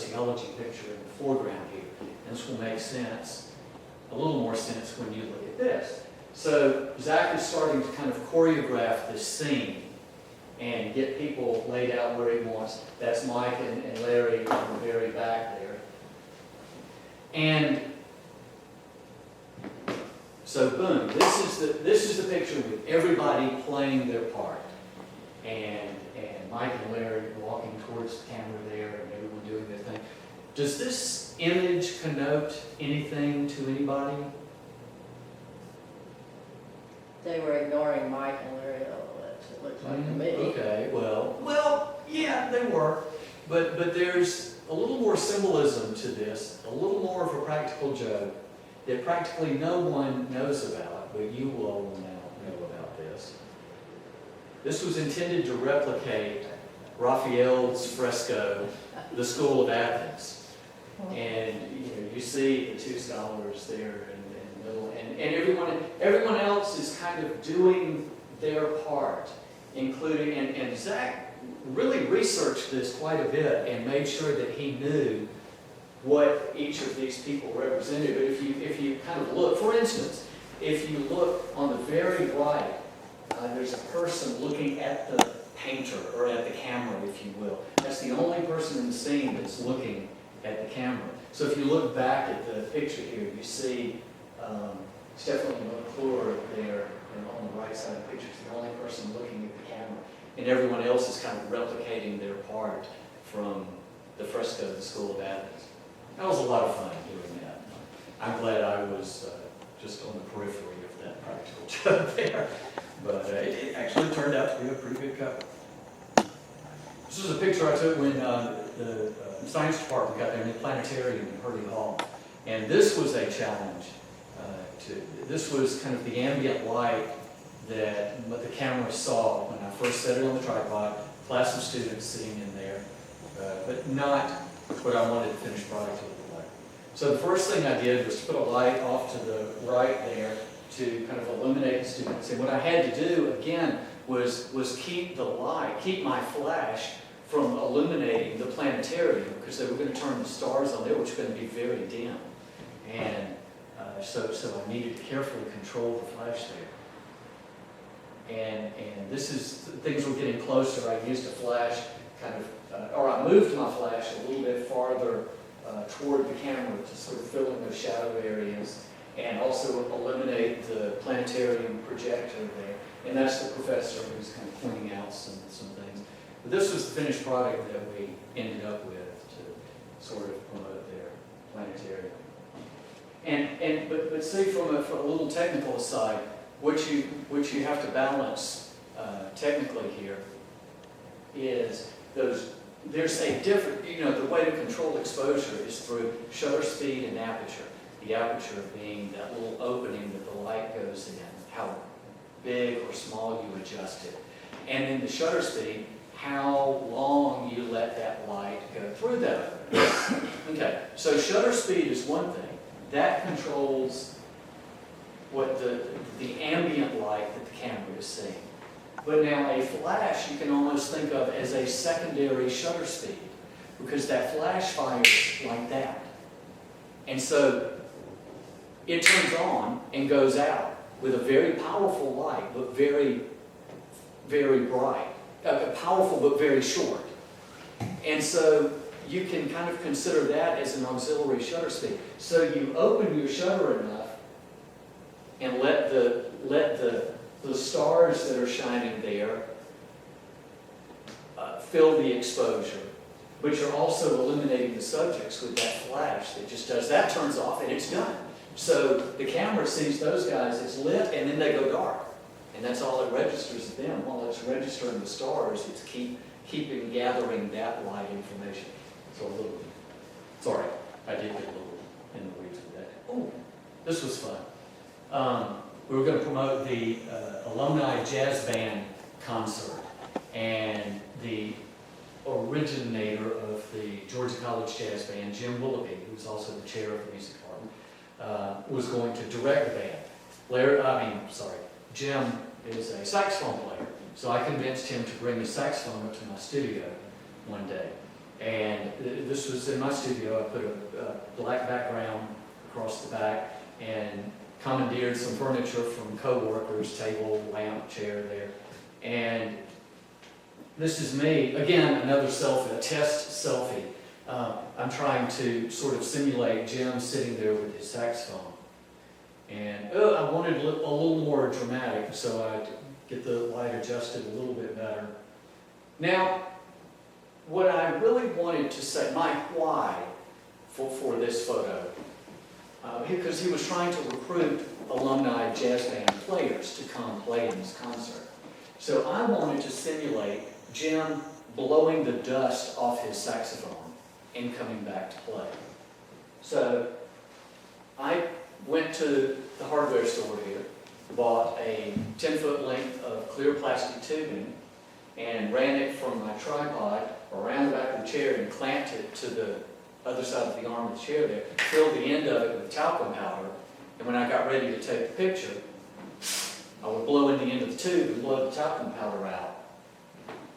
sociology picture in the foreground here. And this will make sense, a little more sense when you look at this. So Zach is starting to kind of choreograph this scene and get people laid out where he wants. That's Mike and Larry on the very back there. And so boom, this is the picture with everybody playing their part. And Mike and Larry walking towards the camera there and everyone doing their thing. Does this image connote anything to anybody? They were ignoring Mike and Larry a little bit, it looks like to me. Okay, well, yeah, they were. But there's a little more symbolism to this, a little more of a practical joke that practically no one knows about, but you all will now know about this. This was intended to replicate Raphael's fresco, The School of Athens. And you see the two scholars there in the middle, and everyone else is kind of doing their part, including, and Zach really researched this quite a bit and made sure that he knew what each of these people represented. But if you kind of look, for instance, if you look on the very right, there's a person looking at the painter, or at the camera, if you will. That's the only person in the scene that's looking at the camera. So if you look back at the picture here, you see Stephanie McClure there on the right side of the picture. It's the only person looking at the camera. And everyone else is kind of replicating their part from the fresco of the School of Athens. That was a lot of fun doing that. I'm glad I was just on the periphery of that practical joke there. But it actually turned out to be a pretty good cover. This is a picture I took when the science department got there in the planetarium in Hurley Hall. And this was a challenge. This was kind of the ambient light that the camera saw when I first set it on the tripod, class of students sitting in there, but not what I wanted the finished product to look like. So the first thing I did was to put a light off to the right there to kind of illuminate the students. And what I had to do, again, was keep the light, keep my flash from illuminating the planetarium, because they were going to turn the stars on there, which were going to be very dim. And so I needed to carefully control the flash there. And this is, things were getting closer. I used a flash kind of, or I moved my flash a little bit farther toward the camera to sort of fill in those shadow areas, and also eliminate the planetarium projector there. And that's the professor who's kind of pointing out some things. But this was the finished product that we ended up with to sort of promote their planetarium. But see, from a little technical aside, what you have to balance technically here is there's a different, the way to control exposure is through shutter speed and aperture. The aperture being that little opening that the light goes in, how big or small you adjust it. And then the shutter speed, how long you let that light go through that opening. Okay, so shutter speed is one thing. That controls what the ambient light that the camera is seeing. But now a flash you can almost think of as a secondary shutter speed, because that flash fires like that. And so it turns on and goes out with a very powerful light, but very, very bright. Powerful, but very short. And so you can kind of consider that as an auxiliary shutter speed. So you open your shutter enough and let the stars that are shining there fill the exposure. But you're also illuminating the subjects with that flash that just does that, turns off, and it's done. So the camera sees those guys as lit, and then they go dark. And that's all it registers of them. While it's registering the stars, it's gathering that light information. So a little, sorry, I did get a little in the weeds with that. Oh, this was fun. We were going to promote the alumni jazz band concert, and the originator of the Georgia College Jazz Band, Jim Willoughby, who's also the chair of the music department, was going to direct the band. Jim is a saxophone player, so I convinced him to bring the saxophone up to my studio one day. And this was in my studio. I put a black background across the back and commandeered some furniture from co-workers, table, lamp, chair there. And this is me, again, another selfie, a test selfie. I'm trying to sort of simulate Jim sitting there with his saxophone. And I wanted a little more dramatic, so I get the light adjusted a little bit better. Now, what I really wanted to say, my why for this photo, because he was trying to recruit alumni jazz band players to come play in this concert. So I wanted to simulate Jim blowing the dust off his saxophone and coming back to play. So I went to the hardware store here, bought a 10-foot length of clear plastic tubing, and ran it from my tripod around the back of the chair and clamped it to the other side of the arm of the chair there, filled the end of it with talcum powder, and when I got ready to take the picture, I would blow in the end of the tube and blow the talcum powder out,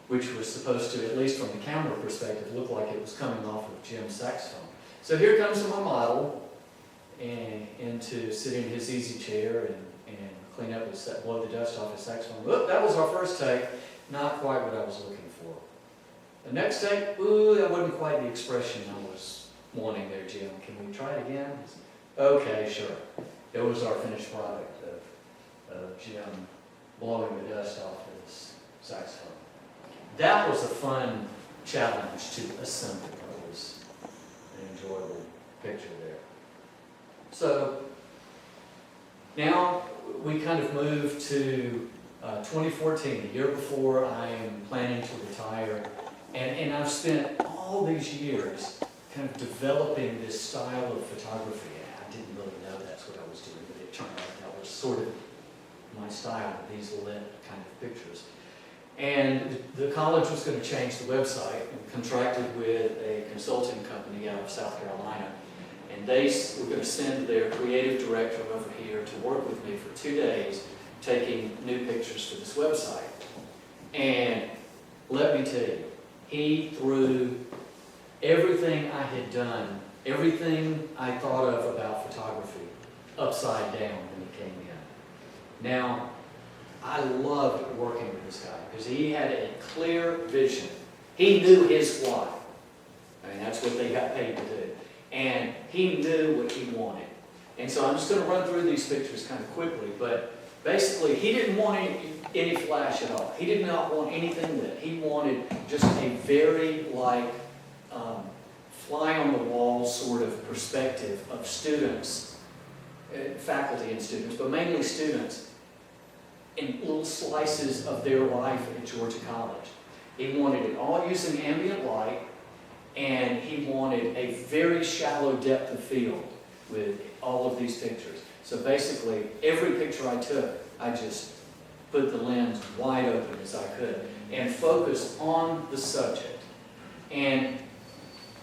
which was supposed to, at least from the camera perspective, look like it was coming off of Jim's saxophone. So here comes my model, and to sit in his easy chair and clean up his, blow the dust off his saxophone. Look, that was our first take. Not quite what I was looking for. The next take, ooh, that wasn't quite the expression I was wanting there, Jim. Can we try it again? Okay, sure. It was our finished product of Jim blowing the dust off his saxophone. That was a fun challenge to assemble. It was an enjoyable picture there. So now we kind of move to 2014, the year before I am planning to retire, and I've spent all these years kind of developing this style of photography. I didn't really know that's what I was doing, but it turned out that was sort of my style, these lit kind of pictures. And the college was going to change the website and contracted with a consulting company out of South Carolina. And they were going to send their creative director over here to work with me for 2 days, taking new pictures for this website. And let me tell you, he threw everything I had done, everything I thought of about photography, upside down when he came in. Now, I loved working with this guy because he had a clear vision. He knew his why. I mean, that's what they got paid to do. And he knew what he wanted. And so I'm just going to run through these pictures kind of quickly, but basically he didn't want any flash at all. He did not want anything lit. He wanted just a very fly on the wall sort of perspective of students, faculty and students, but mainly students, in little slices of their life at Georgia College. He wanted it all using ambient light, and he wanted a very shallow depth of field with all of these pictures. So basically, every picture I took, I just put the lens wide open as I could and focused on the subject. And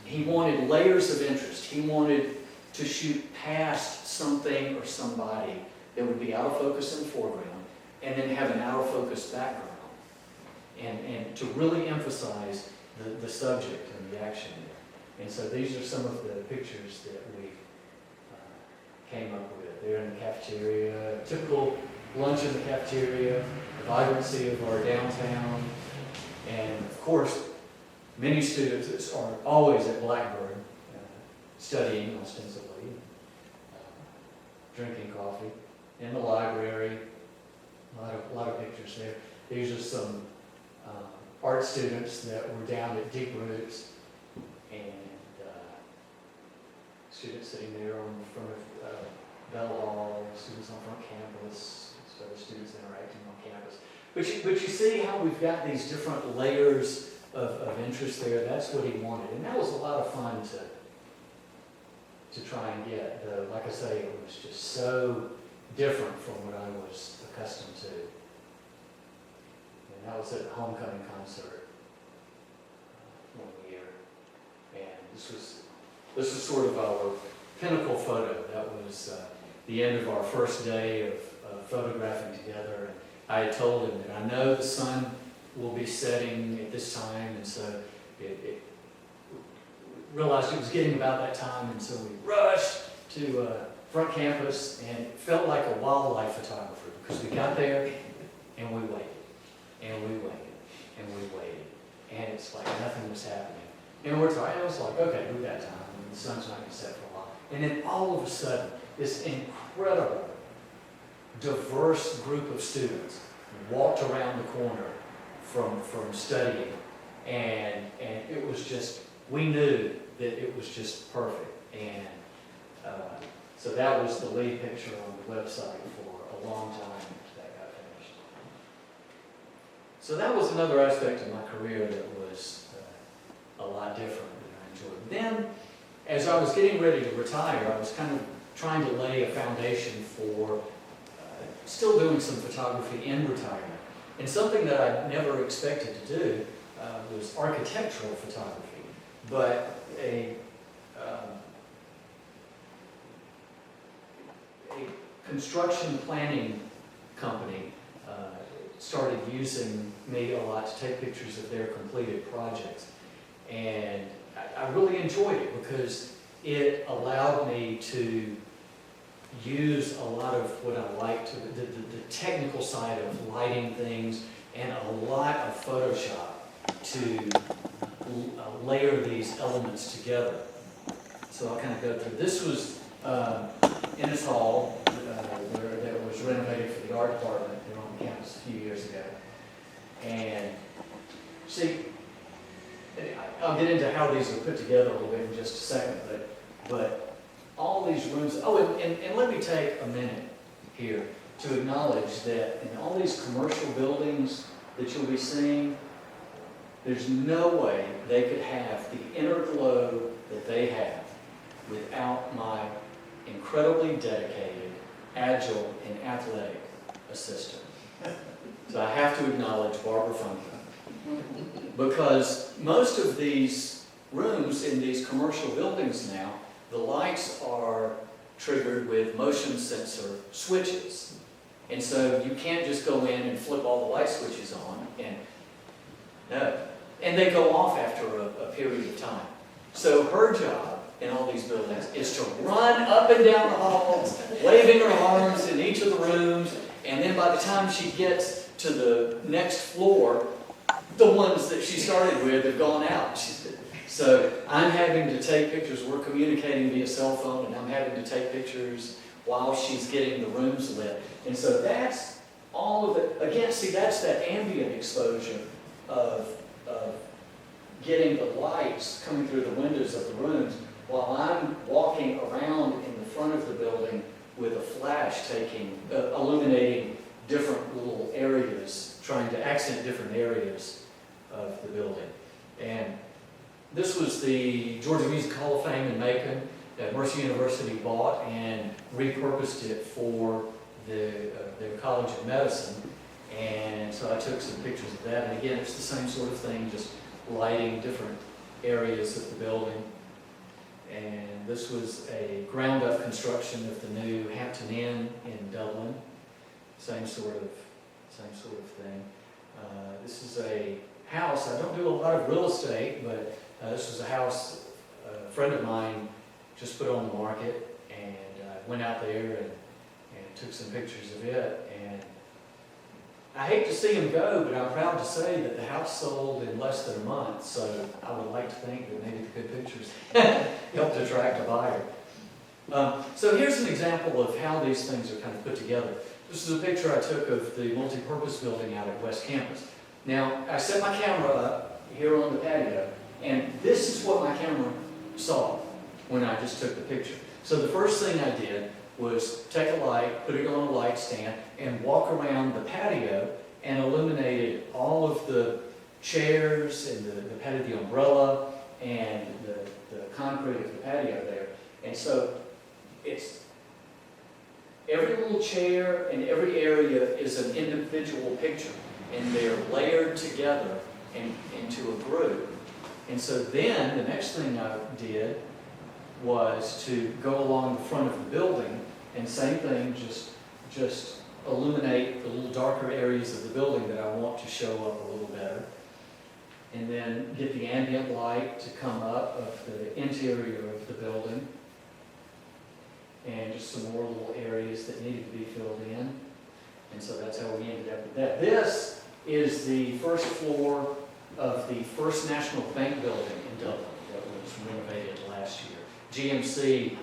he wanted layers of interest. He wanted to shoot past something or somebody that would be out of focus in the foreground and then have an out of focus background. And to really emphasize the subject and the action there. And so these are some of the pictures that we came up with. They're in the cafeteria, typical lunch in the cafeteria, the vibrancy of our downtown, and of course, many students are always at Blackburn, studying ostensibly, drinking coffee, in the library, a lot of pictures there. These are some art students that were down at Deep Roots, and students sitting there in front of Bell Hall, students on front campus, so the students interacting on campus. But you see how we've got these different layers of interest there. That's what he wanted, and that was a lot of fun to try and get. Like I say, it was just so different from what I was accustomed to. And that was at the homecoming concert one year, and this was sort of our pinnacle photo. That was the end of our first day of photographing together. And I had told him that I know the sun will be setting at this time, and so realized it was getting about that time, and so we rushed to front campus, and it felt like a wildlife photographer, because we got there, and we waited, and we waited, and we waited, and it's like nothing was happening. And we're talking, it was like, okay, we've got time, and the sun's not going to set for a while. And then all of a sudden, this incredible, diverse group of students walked around the corner from studying, and it was just, we knew that it was just perfect. And so that was the lead picture on the website for a long time after that got finished. So that was another aspect of my career that was a lot different that I enjoyed. Then, as I was getting ready to retire, I was kind of trying to lay a foundation for still doing some photography in retirement. And something that I never expected to do was architectural photography, but a construction planning company started using me a lot to take pictures of their completed projects. And I really enjoyed it because it allowed me to use a lot of what I liked, the technical side of lighting things, and a lot of Photoshop to layer these elements together. So I'll kind of go through. This was Ennis Hall, that was renovated for the art department here on campus a few years ago. And see, I'll get into how these are put together a little bit in just a second, but all these rooms, and let me take a minute here to acknowledge that in all these commercial buildings that you'll be seeing, there's no way they could have the inner glow that they have without my incredibly dedicated, agile, and athletic assistant. So I have to acknowledge Barbara Funke, because most of these rooms in these commercial buildings now, the lights are triggered with motion sensor switches. And so you can't just go in and flip all the light switches on, and they go off after a period of time. So her job in all these buildings is to run up and down the halls, waving her arms in each of the rooms, and then by the time she gets to the next floor, the ones that she started with have gone out. So I'm having to take pictures. We're communicating via cell phone, and I'm having to take pictures while she's getting the rooms lit. And so that's all of it. Again, see, that's that ambient exposure of getting the lights coming through the windows of the rooms while I'm walking around in the front of the building with a flash illuminating different little areas, trying to accent different areas of the building. And this was the Georgia Music Hall of Fame in Macon that Mercer University bought and repurposed it for their College of Medicine. And so I took some pictures of that. And again, it's the same sort of thing, just lighting different areas of the building. And this was a ground-up construction of the new Hampton Inn in Dublin. Same sort of thing. This is a house. I don't do a lot of real estate, but this was a house a friend of mine just put on the market, and went out there and took some pictures of it. And I hate to see him go, but I'm proud to say that the house sold in less than a month, so I would like to think that maybe the good pictures helped attract a buyer. So here's an example of how these things are kind of put together. This is a picture I took of the multi-purpose building out at West Campus. Now, I set my camera up here on the patio, and this is what my camera saw when I just took the picture. So the first thing I did was take a light, put it on a light stand, and walk around the patio and illuminated all of the chairs and the patio, the umbrella, and the concrete of the patio there. And so it's every little chair and every area is an individual picture, and they're layered together into a group. And so then the next thing I did was to go along the front of the building, and same thing, just illuminate the little darker areas of the building that I want to show up a little better. and then get the ambient light to come up of the interior of the building, and just some more little areas that needed to be filled in. And so that's how we ended up with that. This is the first floor of the First National Bank building in Dublin that was renovated last year. GMC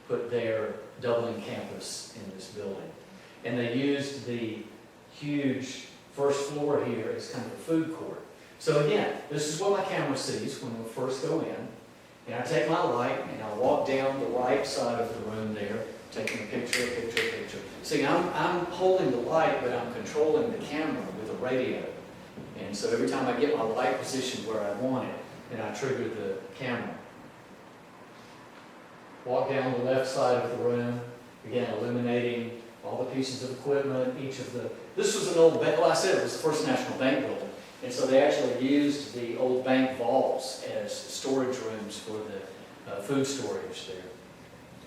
put their Dublin campus in this building. And they used the huge first floor here as kind of a food court. So again, this is what my camera sees when we first go in. And I take my light and I walk down the right side of the room there, taking a picture. See, I'm holding the light, but I'm controlling the camera with a radio. And so every time I get my light positioned where I want it, then I trigger the camera. Walk down the left side of the room, again illuminating all the pieces of equipment, this was an old bank, well I said it was the First National Bank building, and so they actually used the old bank vaults as storage rooms for the food storage there.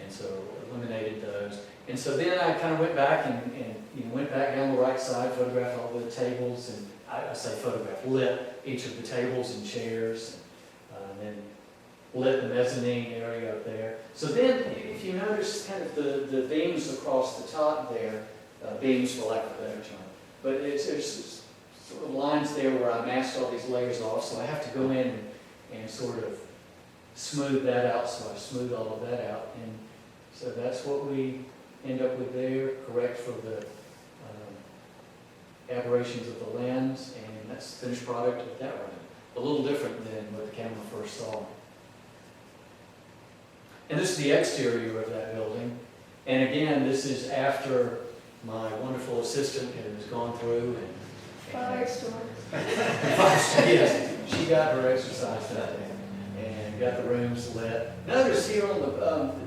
And so eliminated those. And so then I kind of went back and went back down the right side, photographed all the tables, and I say photographed, lit each of the tables and chairs, and then lit the mezzanine area up there. So then, if you notice kind of the beams across the top there, beams for lack of a better term, but there's sort of lines there where I masked all these layers off, so I have to go in and sort of smooth that out, so I smooth all of that out. And so that's what we end up with there, correct for the aberrations of the lens, and that's the finished product of that room. A little different than what the camera first saw. And this is the exterior of that building. And again, this is after my wonderful assistant has gone through and Firestore. yes, she got her exercise done and got the rooms lit. Notice here on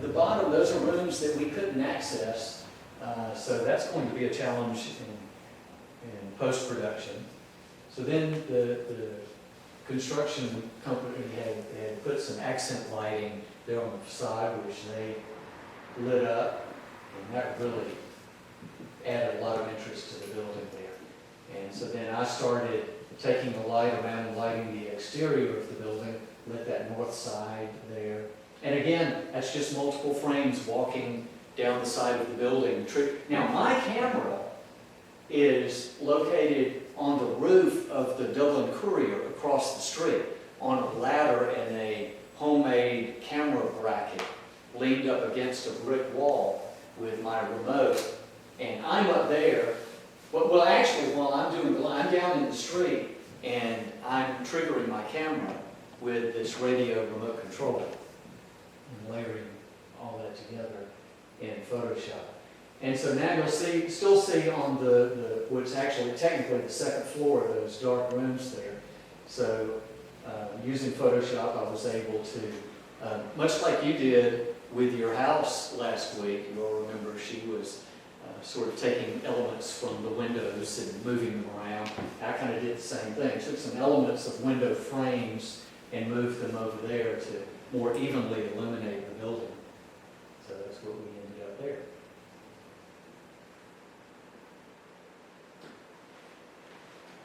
the bottom, those are rooms that we couldn't access. So that's going to be a challenge in post-production. So then the construction company had put some accent lighting there on the facade, which they lit up, and that really added a lot of interest to the building there. And so then I started taking the light around and lighting the exterior of the building, lit that north side there. And again, that's just multiple frames walking down the side of the building. Now my camera is located on the roof of the Dublin Courier across the street on a ladder and a homemade camera bracket leaned up against a brick wall with my remote. And I'm up there. Well, actually, while I'm doing the light, I'm down in the street and I'm triggering my camera with this radio remote control and layering all that together in Photoshop. And so now you'll still see on what's actually technically the second floor of those dark rooms there. So using Photoshop, I was able to, much like you did with your house last week, you'll remember she was sort of taking elements from the windows and moving them around. I kind of did the same thing. Took some elements of window frames and moved them over there to more evenly illuminate the building. So that's what we ended up there.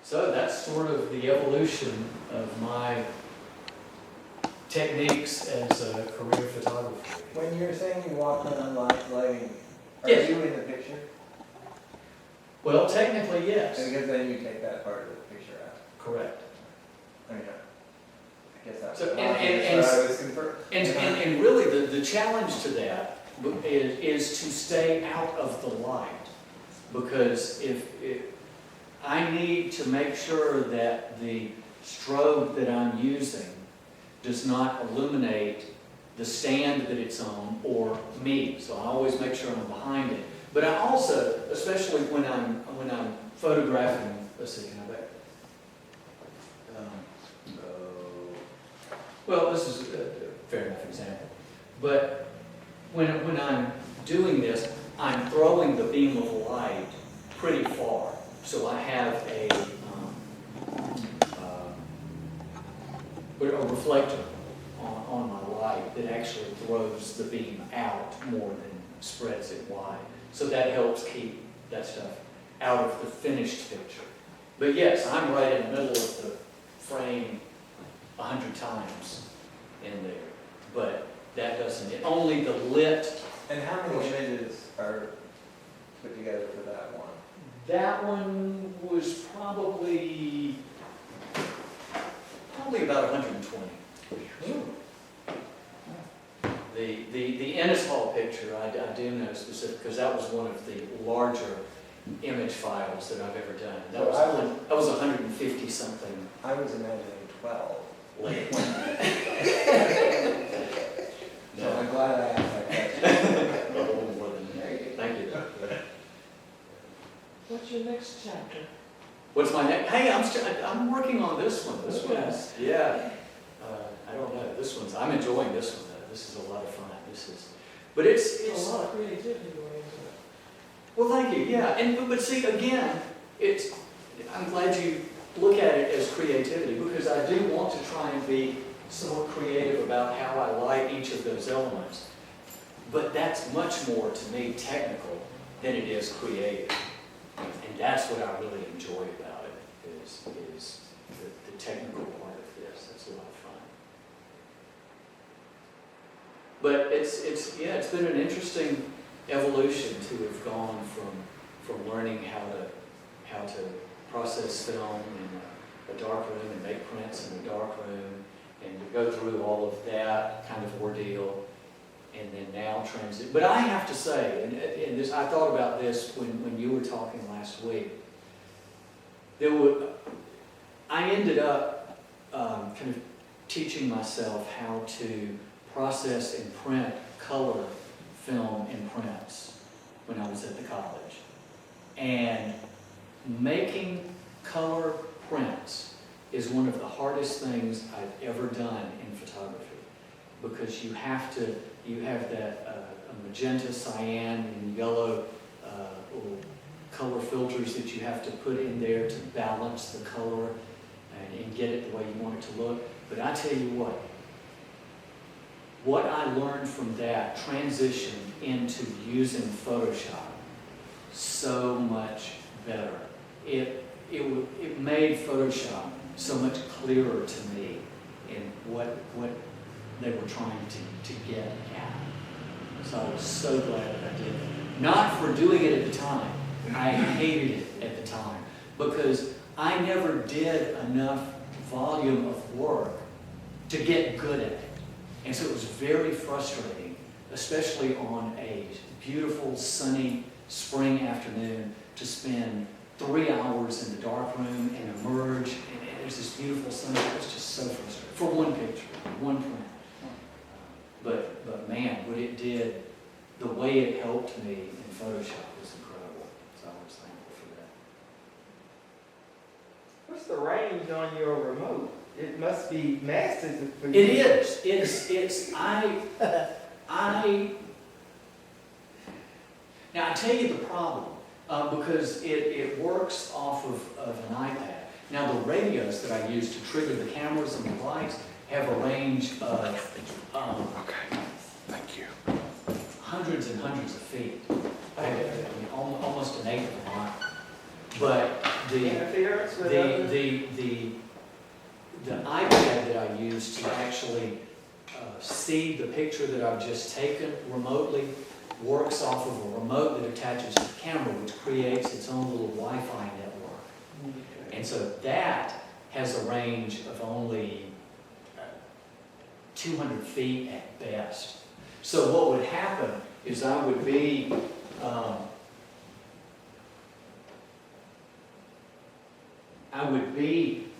So that's sort of the evolution of my techniques as a career photographer. When you're saying you walk on lighting, are Yes. you in the picture? Well, technically, yes. Because then you take that part of the picture out. Correct. I mean, I guess that's So, what and I was confirmed. And really, the challenge to that is to stay out of the light. Because if I need to make sure that the strobe that I'm using does not illuminate the stand that it's on or me. So I always make sure I'm behind it. But I also, especially when I'm photographing, let's see, can I back? Well, this is a fair enough example. But when I'm doing this, I'm throwing the beam of light pretty far. So I have a reflector on my light that actually throws the beam out more than spreads it wide. So that helps keep that stuff out of the finished picture. But yes, I'm right in the middle of frame 100 times in there, but that doesn't, only the lit. And how many images are put together for that one? That one was probably about 120. The Ennis Hall picture, I do know specific, because that was one of the larger image files that I've ever done. That was 150 something. I was imagining 12. Late. So I'm glad I asked that question. A little more than that. Thank you. What's your next chapter? What's my next? Hey, I'm working on this one. This one's, yeah. I don't know. This one's, I'm enjoying this one though. This is a lot of fun. But it's A lot of creativity going into it. well, thank you. Yeah, but see again, I'm glad you look at it as creativity because I do want to try and be somewhat creative about how I light each of those elements. But that's much more to me technical than it is creative, and that's what I really enjoy about it is the technical part of this. That's a lot of fun. But it's been an interesting evolution to have gone from learning how to process film in a dark room and make prints in a dark room and to go through all of that kind of ordeal and then now transit. But I have to say, and this, I thought about this when you were talking last week, I ended up kind of teaching myself how to process and print color film in prints when I was at the college. And making color prints is one of the hardest things I've ever done in photography because you have that magenta, cyan, and yellow little color filters that you have to put in there to balance the color and get it the way you want it to look. But I tell you what I learned from that transitioned into using Photoshop so much better. It made Photoshop so much clearer to me in what they were trying to get at. So I was so glad that I did it. Not for doing it at the time. I hated it at the time because I never did enough volume of work to get good at it. And so it was very frustrating, especially on a beautiful, sunny spring afternoon, to spend 3 hours in the dark room and emerge, and there's this beautiful sunset. It was just so frustrating for one picture, one print. But man, what it did, the way it helped me in Photoshop was incredible. So I was thankful for that. What's the range on your remote? It must be massive for you. It is. Now I tell you the problem, because it works off of an iPad. Now the radios that I use to trigger the cameras and the lights have a range of hundreds and hundreds of feet. I mean, almost an eighth of a mile. But Interference with other? the iPad that I use to actually see the picture that I've just taken remotely works off of a remote that attaches to the camera, which creates its own little Wi-Fi network. And so that has a range of only 200 feet at best. So what would happen is I would be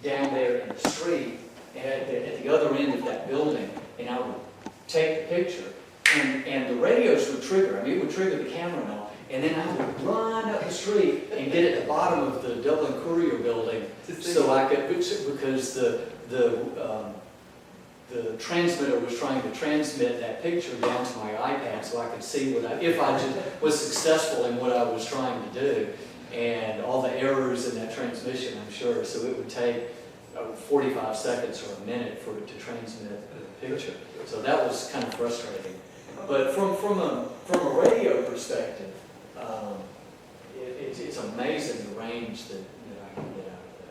down there in the street at the other end of that building, and I would take the picture, and the radios would trigger. I mean, it would trigger the camera and all, and then I would run up the street and get at the bottom of the Dublin Courier building so I could, because the transmitter was trying to transmit that picture down to my iPad so I could see if I just was successful in what I was trying to do, and all the errors in that transmission, I'm sure. So it would take 45 seconds or a minute for it to transmit the picture. So that was kind of frustrating. But from a radio perspective, it's amazing the range that I can get out of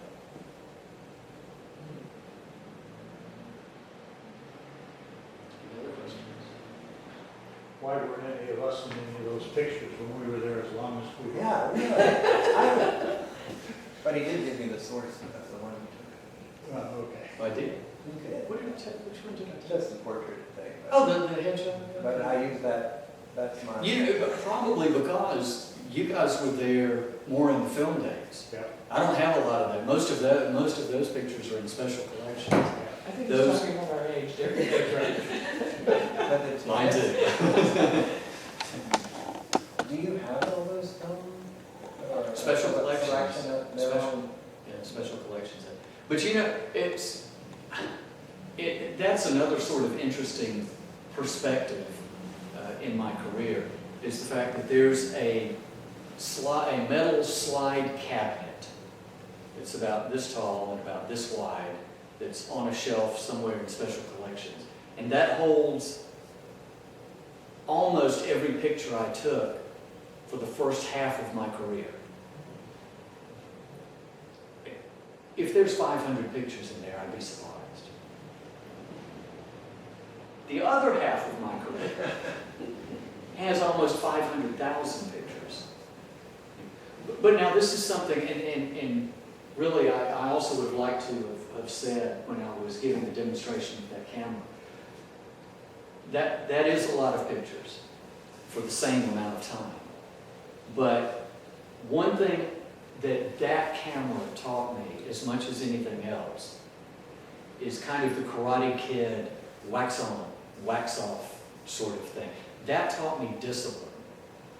why weren't any of us in any of those pictures when we were there as long as we were? Yeah, really. But he did give me the source of the one he took. Well, okay. I did. Okay. What did I take? Which one did I take? Just the portrait thing. but- Oh, the headshot? But I use that, that's my. Probably because you guys were there more in the film days. Yeah. I don't have a lot of that. Most of those pictures are in special collections. I think he's Those- talking about our age, Derek. That's right. But it's- Mine too. Do you have all those, or Special a collections. selection of their Special. own? Yeah, special collections. But you know, that's another sort of interesting perspective in my career, is the fact that there's a metal slide cabinet. It's about this tall and about this wide, that's on a shelf somewhere in special collections. And that holds almost every picture I took for the first half of my career. If there's 500 pictures in there, I'd be surprised. The other half of my career has almost 500,000 pictures. But now this is something, and really I also would like to have said when I was giving the demonstration of that camera, that is a lot of pictures for the same amount of time. But one thing that camera taught me as much as anything else is kind of the Karate Kid wax on, wax off sort of thing. That taught me discipline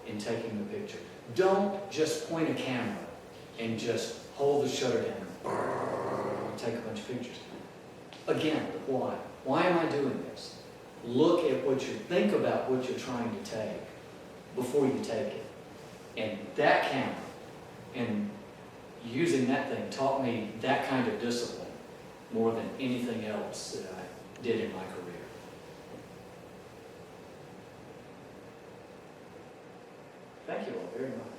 in taking the picture. Don't just point a camera and just hold the shutter down and take a bunch of pictures. Again, why? Why am I doing this? Look at think about what you're trying to take before you take it. And that camera and using that thing taught me that kind of discipline more than anything else that I did in my career. Thank you all very much.